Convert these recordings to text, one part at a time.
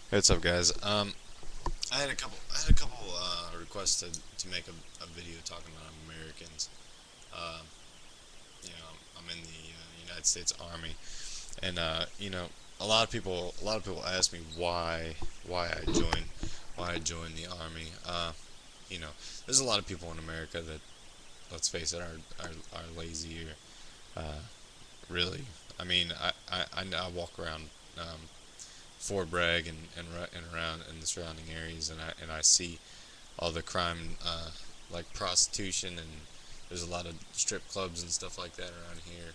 Hey, what's up, guys? I had a couple requests to make a video talking about Americans. Uh, I'm in the United States Army, and a lot of people ask me why why I joined the Army. You know, there's a lot of people in America that, let's face it, are lazy or really. I mean, I walk around Fort Bragg and around in the surrounding areas, and I see all the crime, like prostitution, and there's a lot of strip clubs and stuff like that around here.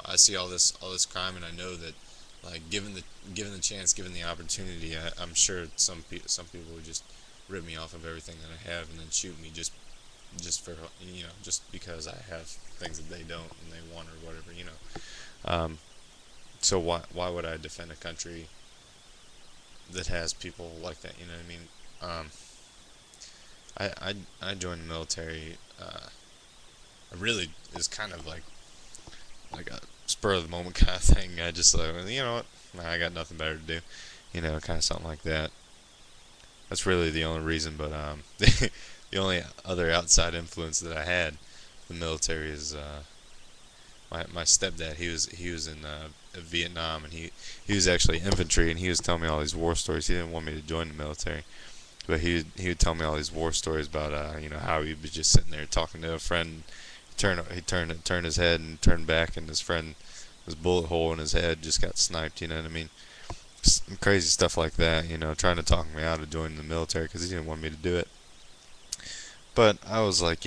I see all this crime, and I know that, like, given the chance, given the opportunity, I'm sure some people would just rip me off of everything that I have, and then shoot me just for just because I have things that they don't and they want or whatever. Um, so why would I defend a country that has people like that? You know what I mean? I joined the military. I really is kind of like a spur of the moment kind of thing. I just like, well, you know what? Nah, I got nothing better to do. Kind of something like that. That's really the only reason. But the only other outside influence that I had the military is my stepdad. He was in Vietnam, and he was actually infantry, and he was telling me all these war stories. He didn't want me to join the military, but he would tell me all these war stories about how he was just sitting there talking to a friend. Turned his head and turned back, and his friend, his bullet hole in his head, just got sniped. You know what I mean? Crazy stuff like that. Trying to talk me out of joining the military because he didn't want me to do it. But I was like,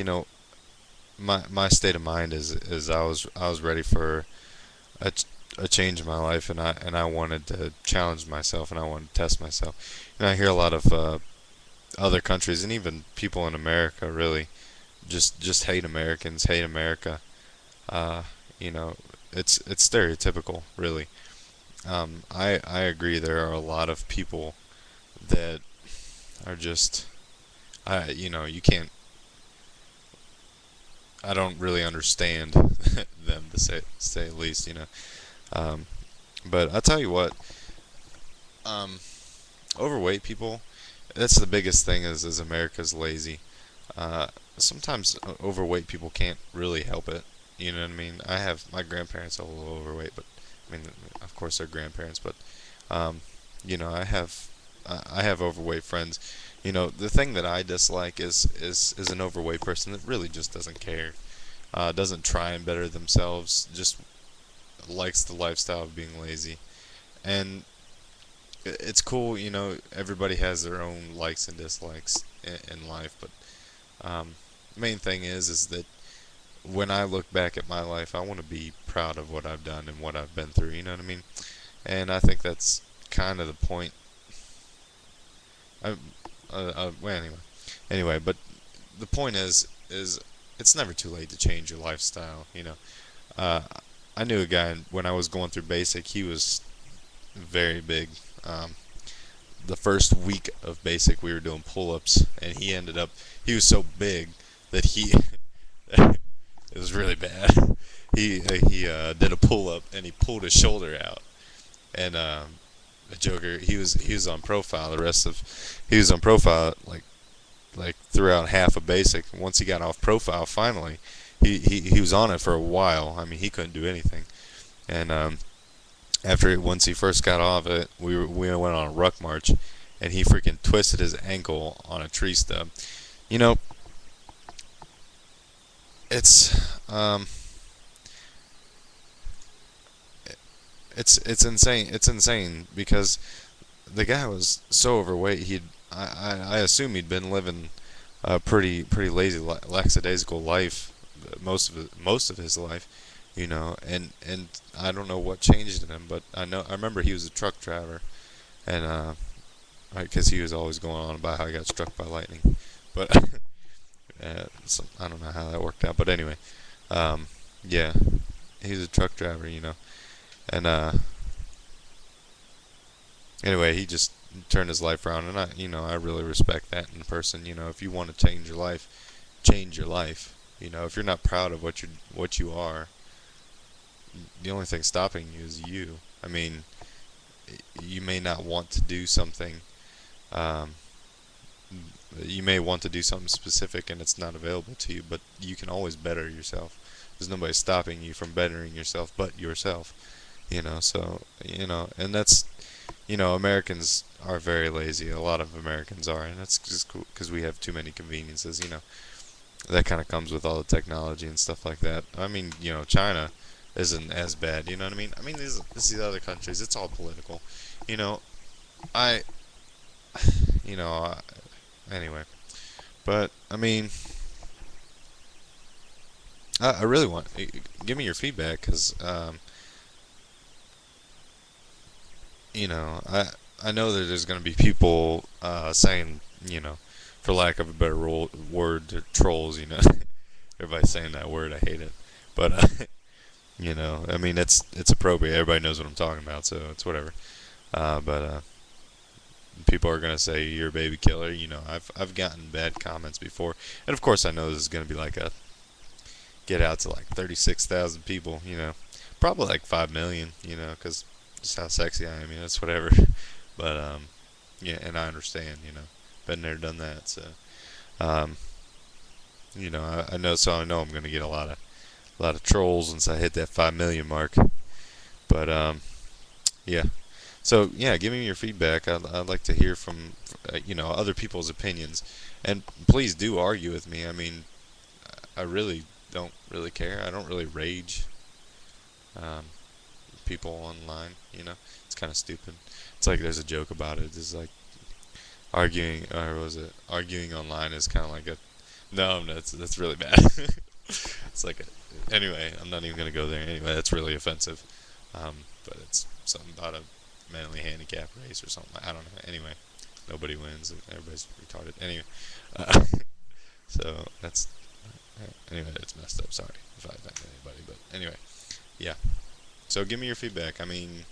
my state of mind is I was ready for a, a change in my life, and I wanted to challenge myself, and I wanted to test myself. And I hear a lot of other countries and even people in America really just hate Americans, hate America. Uh, you know, it's stereotypical, really. I agree. There are a lot of people that are just, you can't. I don't really understand them to say at least. Um, but I tell you what, um, overweight people. That's the biggest thing is America's lazy. Sometimes overweight people can't really help it. You know what I mean? I have my grandparents are a little overweight, but I mean, of course they're grandparents, but um, I have overweight friends. The thing that I dislike is an overweight person that really just doesn't care, doesn't try and better themselves, just likes the lifestyle of being lazy. And it's cool, everybody has their own likes and dislikes in life, but main thing is that when I look back at my life, I want to be proud of what I've done and what I've been through. You know what I mean? And I think that's kind of the point. I, well, anyway, but the point is it's never too late to change your lifestyle. Uh, I knew a guy when I was going through basic. He was very big. Um, the first week of basic, we were doing pull-ups, and he was so big that it was really bad. He did a pull-up, and he pulled his shoulder out, and the Joker, he was on profile. He was on profile like throughout half of basic. Once he got off profile, finally, he was on it for a while. I mean, he couldn't do anything, and once he first got off it, we went on a ruck march, and he freaking twisted his ankle on a tree stub. You know, it's it's insane. It's insane because the guy was so overweight. I assume he'd been living a pretty lazy, lackadaisical life most of his life. And I don't know what changed in him, but I remember he was a truck driver, and because he was always going on about how he got struck by lightning, but I don't know how that worked out. But anyway, um, yeah, he was a truck driver, and anyway, he just turned his life around, and I really respect that in person. If you want to change your life, change your life. If you're not proud of what you are, the only thing stopping you is you. I mean, you may not want to do something. Um, you may want to do something specific and it's not available to you, but you can always better yourself. There's nobody stopping you from bettering yourself but yourself. So and that's Americans are very lazy. A lot of Americans are, and that's just cool because we have too many conveniences. That kind of comes with all the technology and stuff like that. I mean, China isn't as bad. You know what I mean? I mean, these other countries, it's all political. You know, I, you know, I, anyway. But I mean, I really want give me your feedback because I know that there's going to be people saying, for lack of a better word, trolls. Everybody's saying that word. I hate it, but I mean, it's appropriate. Everybody knows what I'm talking about, so it's whatever. But people are gonna say you're a baby killer. I've gotten bad comments before, and of course I know this is gonna be like a get out to like 36,000 people. Probably like 5 million. Because just how sexy I am. It's whatever. But yeah, and I understand. Been there, done that. So um, I know. So I know I'm gonna get a lot of trolls once I hit that 5 million mark. But yeah. So yeah, give me your feedback. I'd like to hear from other people's opinions, and please do argue with me. I mean, I really don't really care. I don't really rage um, people online. It's kind of stupid. It's like there's a joke about it. It's like arguing, or was it arguing online is kind of like a no, that's really bad. It's like anyway. I'm not even gonna go there. Anyway, that's really offensive. But it's something about a mentally handicapped race or something. I don't know. Anyway, nobody wins. Everybody's retarded. Anyway, uh, so anyway, it's messed up. Sorry if I offended anybody, but anyway, yeah. So give me your feedback. I mean,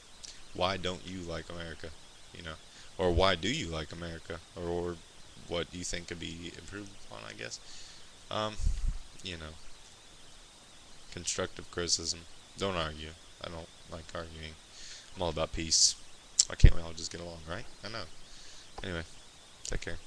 why don't you like America? You know, or why do you like America? Or what do you think could be improved upon? I guess. Um, you know, constructive criticism. Don't argue. I don't like arguing. I'm all about peace. Why can't we all just get along, right? I know. Anyway, take care.